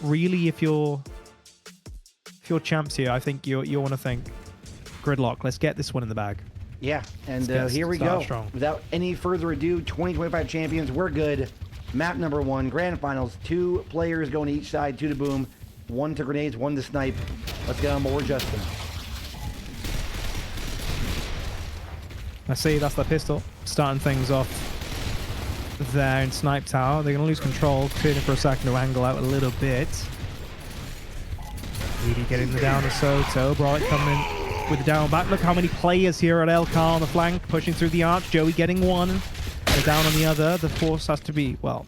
really, if you're champs here, I think you want to think gridlock. Let's get this one in the bag. Yeah, and here we go. Strong. Without any further ado, 2025 champions, we're good. Map number 1, grand finals. 2 players going to each side, 2 to boom, 1 to grenades, 1 to snipe. Let's get on board, Justin. I see, that's the pistol. Starting things off there in Snipe Tower. They're going to lose control. Turning for a second to angle out a little bit. Really getting the down to Soto. Bright coming in with the down back. Look how many players here at LK on the flank. Pushing through the arch. Joey getting one. And down on the other. The force has to be, well,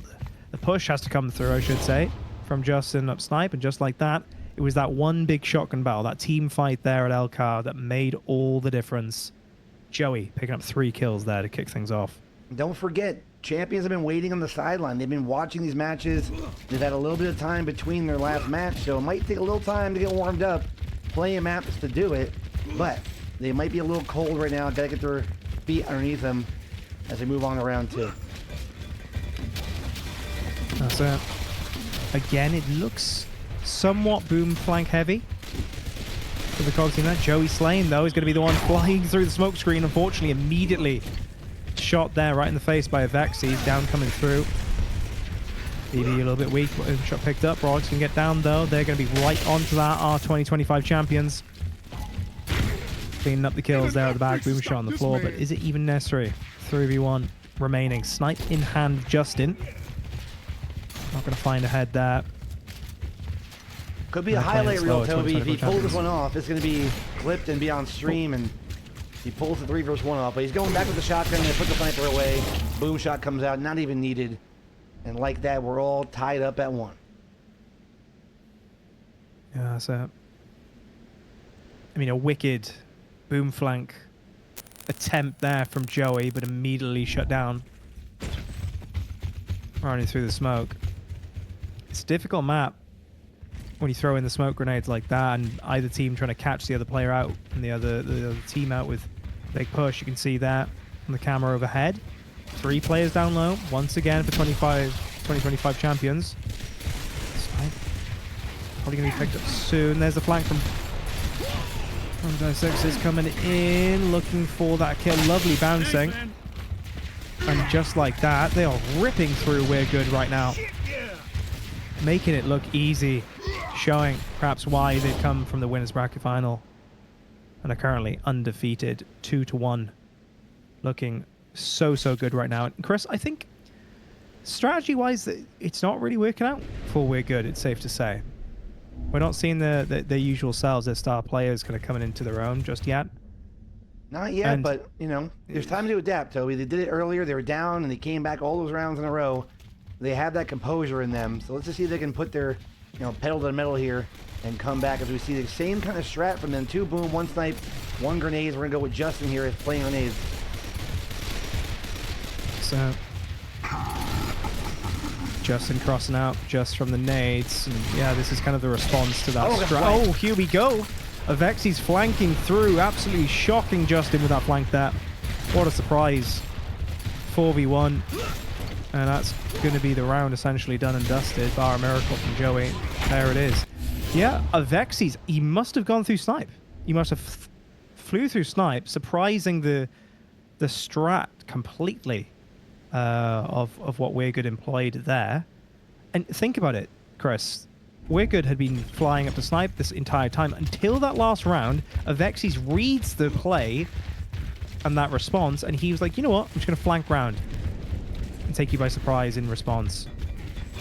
the push has to come through, I should say, from Justin up Snipe. And just like that, it was that one big shotgun battle, that team fight there at LK that made all the difference. Joey picking up 3 kills there to kick things off. Don't forget, champions have been waiting on the sideline. They've been watching these matches. They've had a little bit of time between their last match, so it might take a little time to get warmed up. Plenty of maps to do it, but they might be a little cold right now. Gotta get their feet underneath them as they move on to round 2. That's it. Again, it looks somewhat boom flank heavy. For the Cogs team there. Joey Slane, though, is going to be the one flying through the smoke screen. Unfortunately, immediately shot there right in the face by Avexys. Down coming through. BB a little bit weak, but shot picked up. Brogs can get down, though. They're going to be right onto that. Our 2025 champions. Cleaning up the kills there at the back. Boom shot on the floor, but is it even necessary? 3v1 remaining. Snipe in hand, Justin. Not going to find a head there. Could be a highlight reel, Toby. If he pulls this one off, it's going to be clipped and be on stream, and he pulls the 3 versus 1 off. But he's going back with the shotgun, and put the sniper away. Boom shot comes out, not even needed. And like that, we're all tied up at 1. Yeah, that's it. I mean, a wicked boom flank attempt there from Joey, but immediately shut down. Running through the smoke. It's a difficult map when you throw in the smoke grenades like that, and either team trying to catch the other player out and the other team out with a big push. You can see that on the camera overhead. 3 players down low, once again for 2025 champions. Probably going to be picked up soon. There's the flank from Dissix is coming in, looking for that kill. Lovely bouncing. And just like that, they are ripping through We're Good right now. Making it look easy. Showing perhaps why they've come from the winners bracket final and are currently undefeated, 2-1. Looking so good right now. And Chris, I think strategy-wise, it's not really working out for We're Good, it's safe to say. We're not seeing their usual selves, their star players kind of coming into their own just yet. Not yet, but, you know, there's time to adapt, Toby. They did it earlier. They were down, and they came back all those rounds in a row. They have that composure in them. So let's just see if they can put their, you know, pedal to the metal here and come back as we see the same kind of strat from them. 2 boom, 1 snipe, 1 grenades. We're going to go with Justin here playing grenades. So Justin crossing out just from the nades. And yeah, this is kind of the response to that strat. Oh, here we go. Avexys flanking through. Absolutely shocking Justin with that flank there. What a surprise. 4v1. And that's going to be the round essentially done and dusted. Bar a miracle from Joey. There it is. Yeah, Avexys, he must have gone through Snipe. He must have flew through Snipe, surprising the strat completely of what We're Good employed there. And think about it, Chris. We're Good had been flying up to Snipe this entire time until that last round. Avexys reads the play and that response, and he was like, you know what? I'm just going to flank round and take you by surprise in response.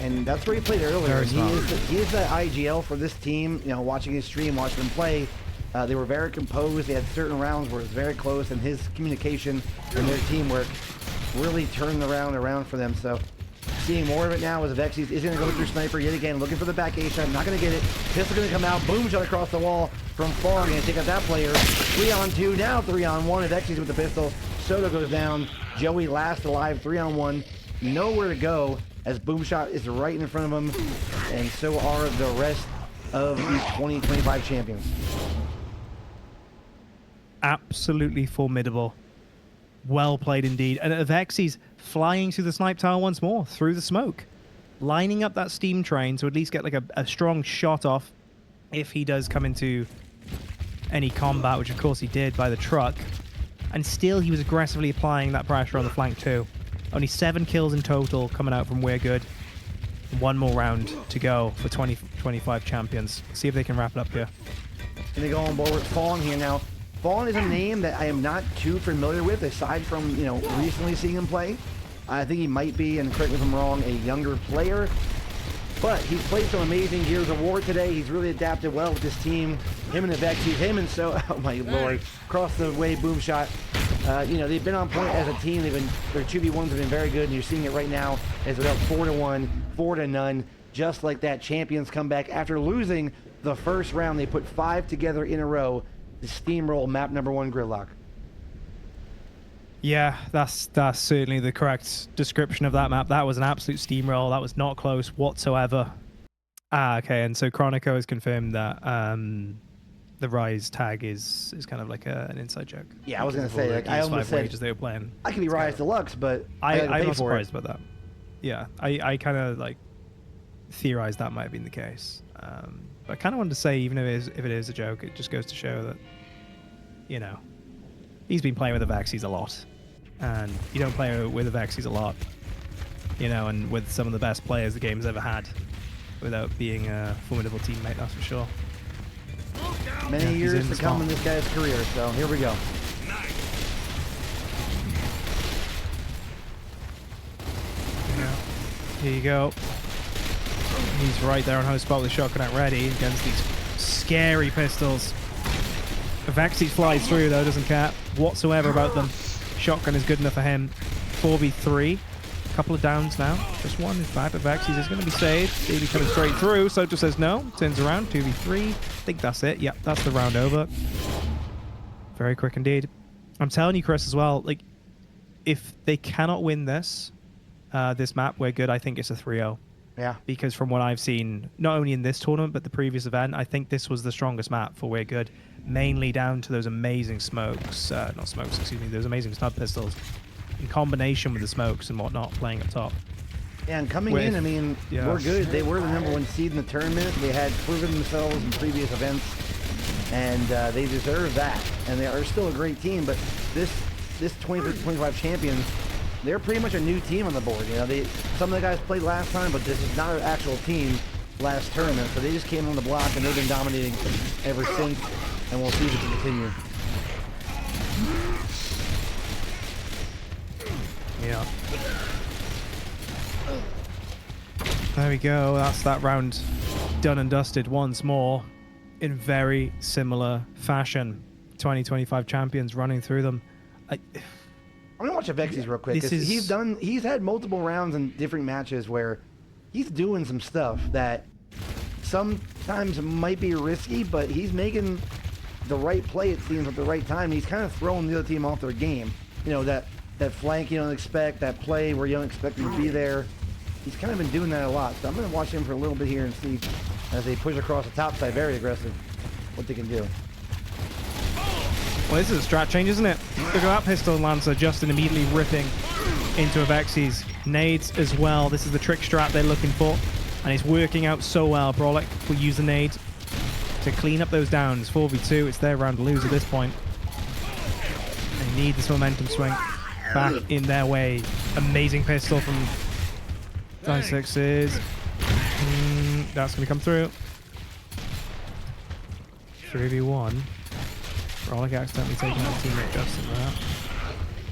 And that's where he played earlier. He is the IGL for this team. You know, watching his stream, watching them play, they were very composed. They had certain rounds where it was very close, and his communication and their teamwork really turned the round around for them. So seeing more of it now as Avexys is going to go through Sniper yet again, looking for the back A shot. Not going to get it. Pistol going to come out. Boom shot across the wall from far. Going to take out that player. 3-on-2, now 3-on-1. Avexys with the pistol. Soto goes down. Joey last alive, 3-on-1. Nowhere to go as Boom shot is right in front of him. And so are the rest of the 2025 champions. Absolutely formidable. Well played indeed. And Avexys flying through the snipe tower once more, through the smoke. lining up that steam train to at least get like a strong shot off if he does come into any combat, which of course he did by the truck. And still he was aggressively applying that pressure on the flank too. Only 7 kills in total coming out from We're Good. One more round to go for 2025 champions. See if they can wrap it up here. And they go on board with Fawn here now. Fawn is a name that I am not too familiar with, aside from, you know, recently seeing him play. I think he might be, and correct me if I'm wrong, a younger player. But he's played some amazing Gears of War today. He's really adapted well with this team. Him and Avexys, him and so, oh my lord, across the way, boom shot. You know, they've been on point as a team. Their 2v1s have been very good, and you're seeing it right now as they're up 4-1, 4-0, just like that Champions comeback after losing the first round. They put 5 together in a row to steamroll map number 1 gridlock. Yeah, that's certainly the correct description of that map. That was an absolute steamroll. That was not close whatsoever. Okay, and so Chronico has confirmed that the Rise tag is kind of like an inside joke. Yeah, I was gonna say, like, I almost said they were playing. I could be Rise Deluxe, but I'm not surprised about that. Yeah, I kind of like theorized that might have been the case. But I kind of wanted to say, even if it is a joke, it just goes to show that, you know, he's been playing with Avexys a lot. And you don't play with Avexys a lot, you know, and with some of the best players the game's ever had without being a formidable teammate, that's for sure. Many years to come in this guy's career, so here we go. Yeah. Here you go. He's right there on home spot with the shotgun at ready against these scary pistols. Avexys flies through though, doesn't care whatsoever about them. Shotgun is good enough for him. 4v3. Couple of downs now. Just one. In fact, Avexys is going to be saved. Baby coming straight through. Soto says no. Turns around. 2v3. I think that's it. Yep, that's the round over. Very quick indeed. I'm telling you, Chris, as well, like, if they cannot win this, this map, We're Good, I think it's a 3-0. Yeah. Because from what I've seen, not only in this tournament, but the previous event, I think this was the strongest map for We're Good. Mainly down to those amazing smokes. Not smokes, excuse me. Those amazing snub pistols. In combination with the smokes and whatnot, playing up top. Yeah, and coming in, I mean, We're Good. They were the #1 seed in the tournament. They had proven themselves in previous events. And they deserve that. And they are still a great team. But this 2025 champions, they're pretty much a new team on the board. You know, some of the guys played last time, but this is not an actual team last tournament. So they just came on the block, and they've been dominating ever since. And we'll see if it can continue. Yeah. There we go. That's that round done and dusted once more in very similar fashion. 2025 champions running through them. I'm gonna watch Avexys real quick. He's had multiple rounds in different matches where he's doing some stuff that sometimes might be risky, but he's making the right play, it seems, at the right time. He's kind of throwing the other team off their game. You know, that flank you don't expect, that play where you don't expect him to be there. He's kind of been doing that a lot. So I'm going to watch him for a little bit here and see, as they push across the top side, very aggressive, what they can do. Well, this is a strat change, isn't it? Look at that pistol Lancer, Justin immediately ripping into Avexys. Nades as well. This is the trick strat they're looking for. And it's working out so well. Brolic will use the nade to clean up those downs. 4v2, it's their round to lose at this point. They need this momentum swing back in their way. Amazing pistol from Die6s. That's going to come through. 3v1. Brolic accidentally taking out teammate Justin there.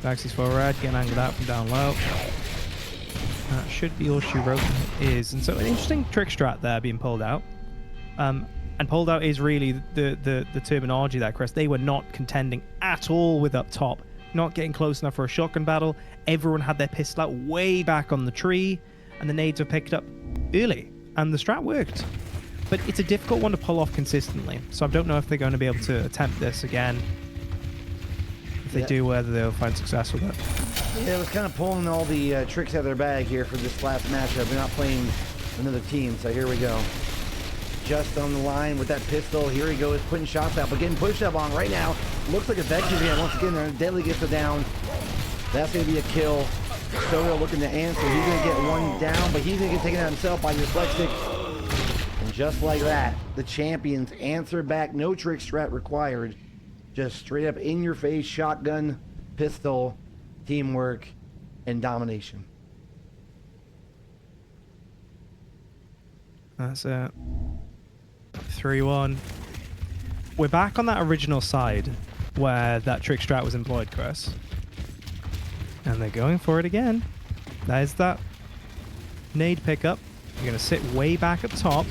Avexys forward, getting angled out from down low. That should be all she wrote. It is. And so an interesting trick strat there being pulled out. And pulled out is really the terminology there, Chris. They were not contending at all with up top. Not getting close enough for a shotgun battle. Everyone had their pistol out way back on the tree. And the nades were picked up early. And the strat worked. But it's a difficult one to pull off consistently. So I don't know if they're going to be able to attempt this again. If they do, whether they'll find success with it. Yeah, it was kind of pulling all the tricks out of their bag here for this last matchup. They're not playing another team, so here we go. Just on the line with that pistol. Here he goes, putting shots out, but getting pushed up on right now. Looks like Avexys again. Once again, they're deadly gets it down. That's going to be a kill. Soto looking to answer. He's going to get one down, but he's going to get taken out himself by Dyslexic. And just like that, the champions answer back. No trick strat required. Just straight up in your face, shotgun, pistol, teamwork, and domination. That's it. 3-1. We're back on that original side where that trick strat was employed, Chris. And they're going for it again. There's that nade pickup. You're going to sit way back at the top.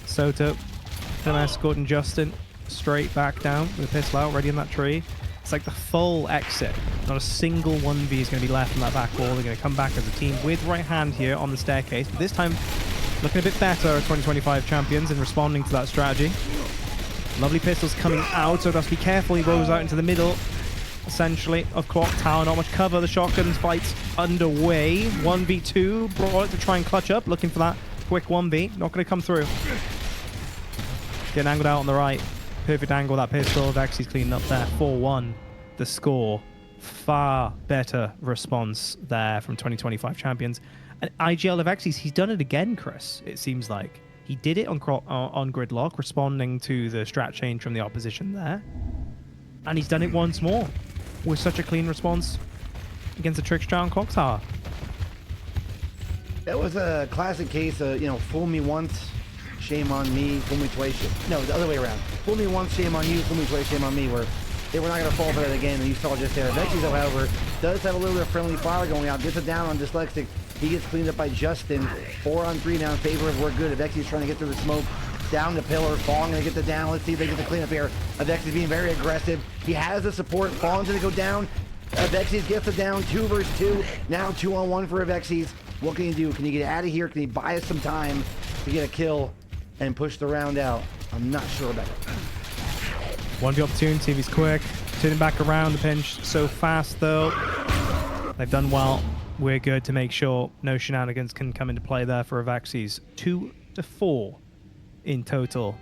Soto, escorting Justin straight back down with a pistol out, ready in that tree. It's like the full exit. Not a single 1v is going to be left on that back wall. They're going to come back as a team with right hand here on the staircase. But this time, looking a bit better, 2025 champions, and responding to that strategy. Lovely pistols coming out, so just be careful. He goes out into the middle, essentially, of Clock Tower. Not much cover. The shotguns fight's underway. 1v2. Brought it to try and clutch up. Looking for that quick 1v. Not going to come through. Getting angled out on the right. Perfect angle, that pistol. Avexys cleaning up there. 4-1. The score. Far better response there from 2025 champions. And IGL Avexys, he's done it again, Chris, it seems like. He did it on gridlock, responding to the strat change from the opposition there. And he's done it once more with such a clean response against the trick strat on Clock Tower. That was a classic case of, fool me once, shame on me, fool me twice. No, the other way around. Fool me once, shame on you, fool me twice, shame on me, where they were not going to fall for that again, and you saw just there. Avexys, however, does have a little bit of friendly fire going out, gets it down on Dyslexic. He gets cleaned up by Justin. 4-on-3 now in favor of We're Good. Avexys trying to get through the smoke. Down the pillar. Fong going to get the down. Let's see if they get the cleanup here. Avexys being very aggressive. He has the support. Fong's going to go down. Avexys gets the down. 2 versus 2. Now 2-on-1 for Avexys. What can he do? Can he get out of here? Can he buy us some time to get a kill and push the round out? I'm not sure about it. 1v opportunity if he's quick. Turning back around the pinch so fast, though. They've done well. We're Good to make sure no shenanigans can come into play there for Avexys. 2-4 in total.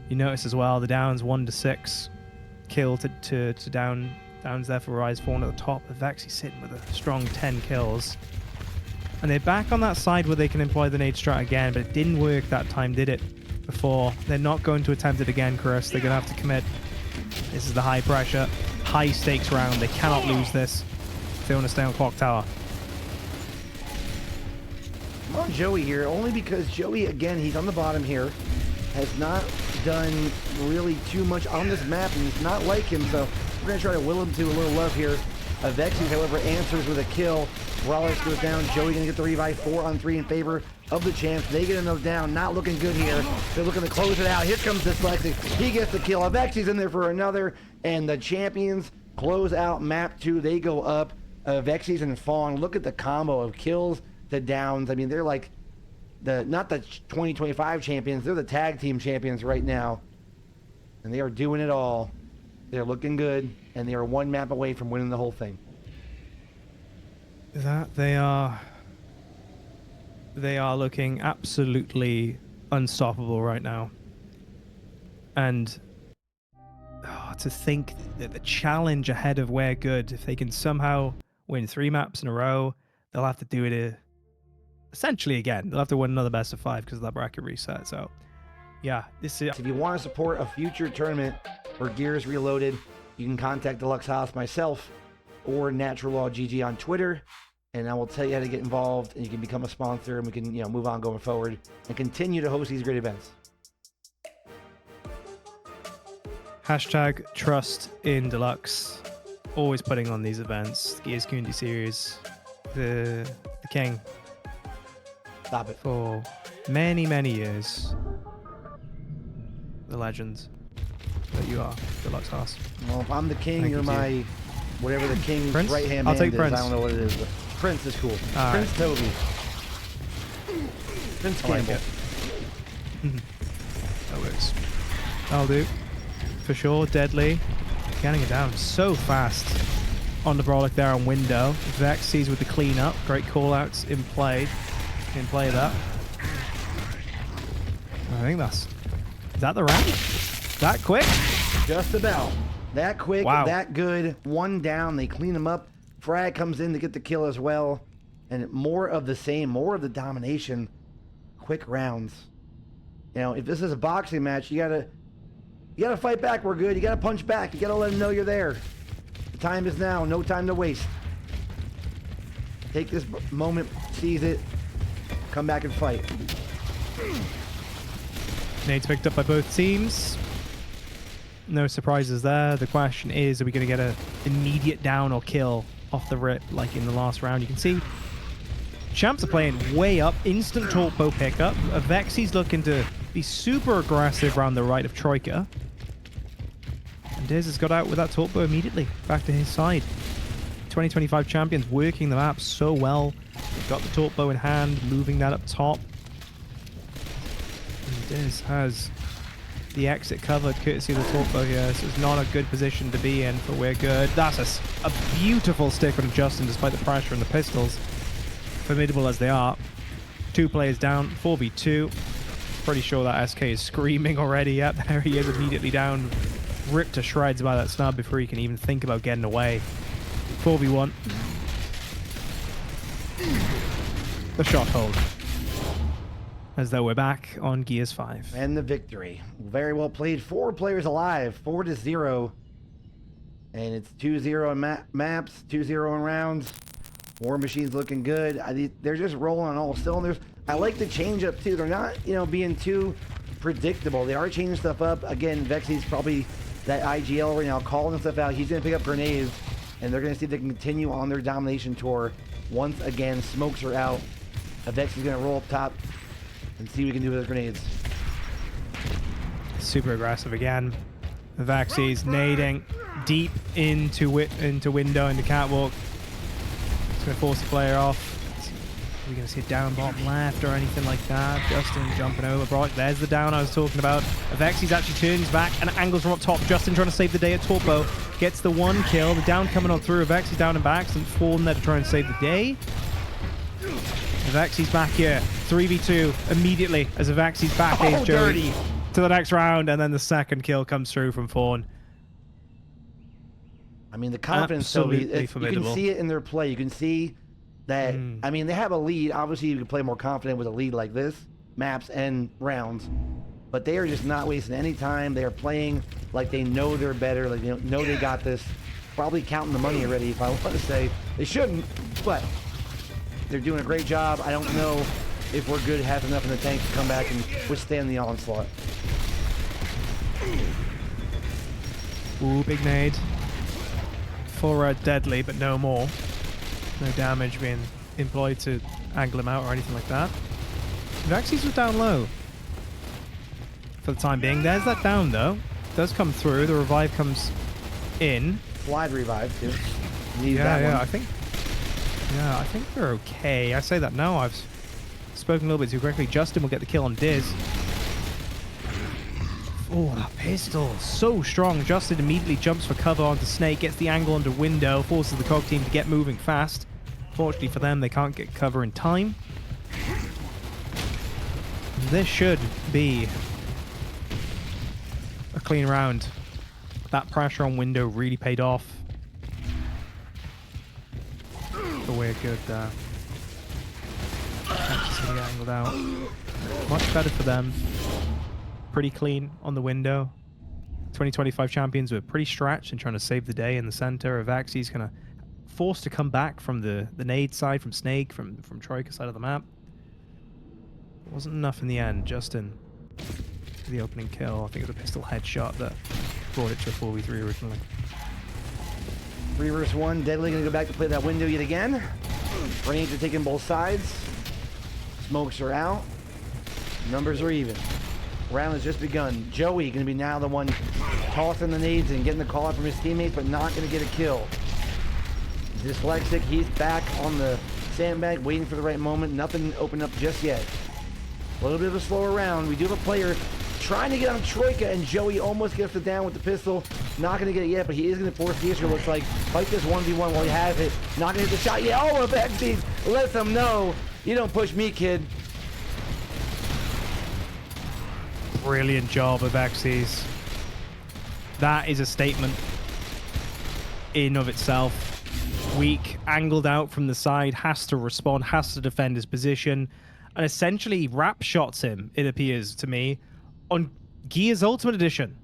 You notice as well the downs 1-6. Kill to downs there for Rise 4 at the top. Avexys sitting with a strong 10 kills. And they're back on that side where they can employ the nade strat again, but it didn't work that time, did it? Before. They're not going to attempt it again, Chris. They're going to have to commit. This is the high pressure, high stakes round. They cannot lose this. They want to stay on Clock Tower. I'm on Joey here, only because Joey, again, he's on the bottom here, has not done really too much on this map, and it's not like him, so we're going to try to will him to a little love here. Avexys, however, answers with a kill. Brawlers goes down. Joey going to get the revive. 4-on-3 in favor of the champs. They get another down. Not looking good here. They're looking to close it out. Here comes Dyslexic. He gets the kill. Avexys in there for another, and the champions close out map 2. They go up. Avexys and Fong, look at the combo of kills to downs. I mean, they're like not the 2025 champions, they're the tag team champions right now. And they are doing it all. They're looking good, and they are 1 map away from winning the whole thing. That they are looking absolutely unstoppable right now. And to think that the challenge ahead of We're Good, if they can somehow win 3 maps in a row, they'll have to do it essentially again. They'll have to win another best of 5 because of that bracket reset. So, yeah, this is. If you want to support a future tournament or Gears Reloaded, you can contact Deluxe House, myself, or Natural Law GG on Twitter, and I will tell you how to get involved, and you can become a sponsor, and we can move on going forward and continue to host these great events. Hashtag trust in Deluxe. Always putting on these events. The Gears Community Series. The king. Stop it. For many, many years. The legend that you are, Deluxe House. Well, if I'm the king, you're my, whatever the king's right-hand man take is. Prince. I don't know what it is, but Prince is cool. All Prince right. Toby. Prince Campbell. That works. That'll do. For sure, Deadly. Getting it down so fast on the Brolic there on window. Avexys with the cleanup. Great call-outs in play. In play that. I think that's... Is that the round? That quick? Just about. That quick, wow. That good. 1 down. They clean them up. Frag comes in to get the kill as well. And more of the same, more of the domination. Quick rounds. You know, if this is a boxing match, you gotta fight back. We're good. You gotta punch back. You gotta let them know you're there. The time is now. No time to waste. Take this moment, seize it, come back and fight. Nades picked up by both teams. No surprises there. The question is, are we going to get an immediate down or kill off the rip like in the last round? You can see Champs are playing way up. Instant torpedo pickup. Avexys looking to be super aggressive around the right of Troika. And Diz has got out with that torpedo immediately. Back to his side. 2025 champions working the map so well. They've got the torpedo in hand, moving that up top. And Diz has the exit covered courtesy of the torpedo here, so it's not a good position to be in, but we're good. That's a beautiful stick on Justin despite the pressure and the pistols. Formidable as they are. 2 players down, 4v2. Pretty sure that SK is screaming already. Yep, there he is immediately down. Ripped to shreds by that snub before he can even think about getting away. 4v1. The shot hold. As though we're back on Gears 5. And the victory. Very well played. 4 players alive. 4-0. And it's 2-0 in maps, 2-0 in rounds. War Machine's looking good. They're just rolling on all cylinders. I like the change up too. They're not, you know, being too predictable. They are changing stuff up. Again, Vexy's probably that IGL right now calling stuff out. He's going to pick up grenades. And they're going to see if they can continue on their domination tour. Once again, smokes are out. Avexys going to roll up top and see what we can do with those grenades. Super aggressive again. Avexys nading deep into window, into catwalk. It's going to force the player off. Are we going to see a down bottom left or anything like that? Justin jumping over. Brock, there's the down I was talking about. Avexys actually turns back and angles from up top. Justin trying to save the day at Torpo. Gets the 1 kill. The down coming on through. Avexys down and back. Doesn't fall in there to try and save the day. Avexys back here. 3v2 immediately as Avexys back in Joey to the next round. And then the second kill comes through from Fawn. I mean, the confidence, Toby, you can see it in their play. You can see that, I mean, they have a lead. Obviously, you can play more confident with a lead like this, maps and rounds. But they are just not wasting any time. They are playing like they know they're better, like they know they got this. Probably counting the money already, if I want to say. They shouldn't, but they're doing a great job. I don't know if we're good, have enough in the tank to come back and withstand the onslaught. Ooh, big nade. For deadly, but no more. No damage being employed to angle him out or anything like that. Avexys was down low for the time being. There's that down though. Does come through. The revive comes in. Slide revive too. Yeah, I think they're okay. I say that now. I've spoken a little bit too quickly. Justin will get the kill on Diz. Oh, that pistol, so strong. Justin immediately jumps for cover onto Snake, gets the angle onto window, forces the COG team to get moving fast. Fortunately for them, they can't get cover in time. This should be a clean round. That pressure on window really paid off. But we're good there. Just gonna get angled out. Much better for them. Pretty clean on the window. 2025 champions were pretty stretched and trying to save the day in the center. Avexys kind of forced to come back from the nade side, from Snake, from Troika side of the map. It wasn't enough in the end. Justin, the opening kill. I think it was a pistol headshot that brought it to a 4v3 originally. 3 versus 1. Deadly gonna go back to play that window yet again. Grenades are taking both sides. Smokes are out. Numbers are even. Round has just begun. Joey going to be now the one tossing the nades and getting the call out from his teammates, but not going to get a kill. Dyslexic, he's back on the sandbag, waiting for the right moment. Nothing opened up just yet. A little bit of a slower round. We do have a player trying to get on Troika, and Joey almost gets it down with the pistol. Not going to get it yet, but he is going to force the issue. Looks like fight this 1v1 while he has it. Not going to hit the shot yet. Oh, Avexys lets him know. You don't push me, kid. Brilliant job of Avexys. That is a statement in of itself. weak, angled out from the side, has to respond, has to defend his position, and essentially wrap shots him, it appears to me, on Gears Ultimate Edition.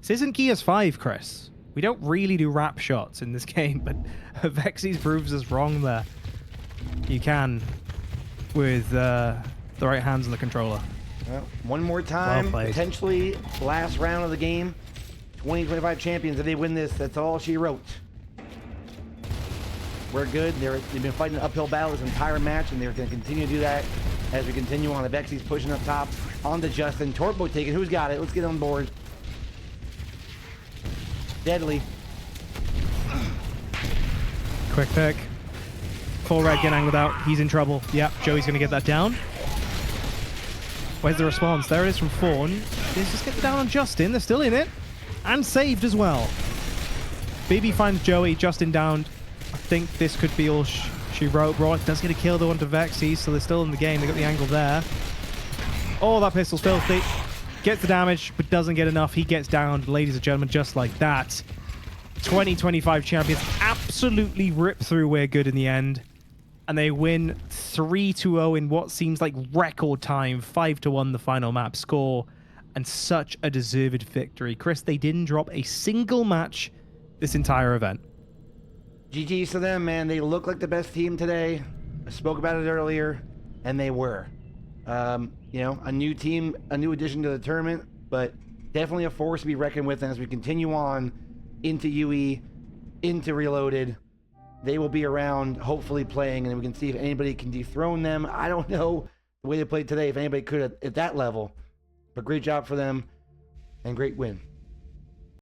This isn't Gears 5, Chris. We don't really do wrap shots in this game, but Avexys proves us wrong there. You can with the right hands on the controller. Well, one more time, Well potentially last round of the game. 2025 champions, if they win this, that's all she wrote. We're good. They've been fighting an uphill battle this entire match, and they're going to continue to do that as we continue on. Avexys pushing up top, on to Justin. Torpo taking. Who's got it? Let's get on board. Deadly. Quick pick. Full red getting angled out. He's in trouble. Yep, Joey's going to get that down. Where's the response? There it is from Fawn. Let's just get down on Justin. They're still in it. And saved as well. BB finds Joey. Justin down. I think this could be all she wrote. Brock does get a kill though onto Avexys, so they're still in the game. They got the angle there. Oh, that pistol's filthy. Gets the damage, but doesn't get enough. He gets downed, ladies and gentlemen, just like that. 2025 champions absolutely rip through We're Good in the end. And they win 3-0 in what seems like record time. 5-1 the final map score. And such a deserved victory. Chris, they didn't drop a single match this entire event. GG's to them, man. They look like the best team today. I spoke about it earlier, and they were. You know, a new team, a new addition to the tournament, but definitely a force to be reckoned with. And as we continue on into UE, into Reloaded, they will be around, hopefully playing, and we can see if anybody can dethrone them. I don't know the way they played today, if anybody could at that level, but great job for them and great win.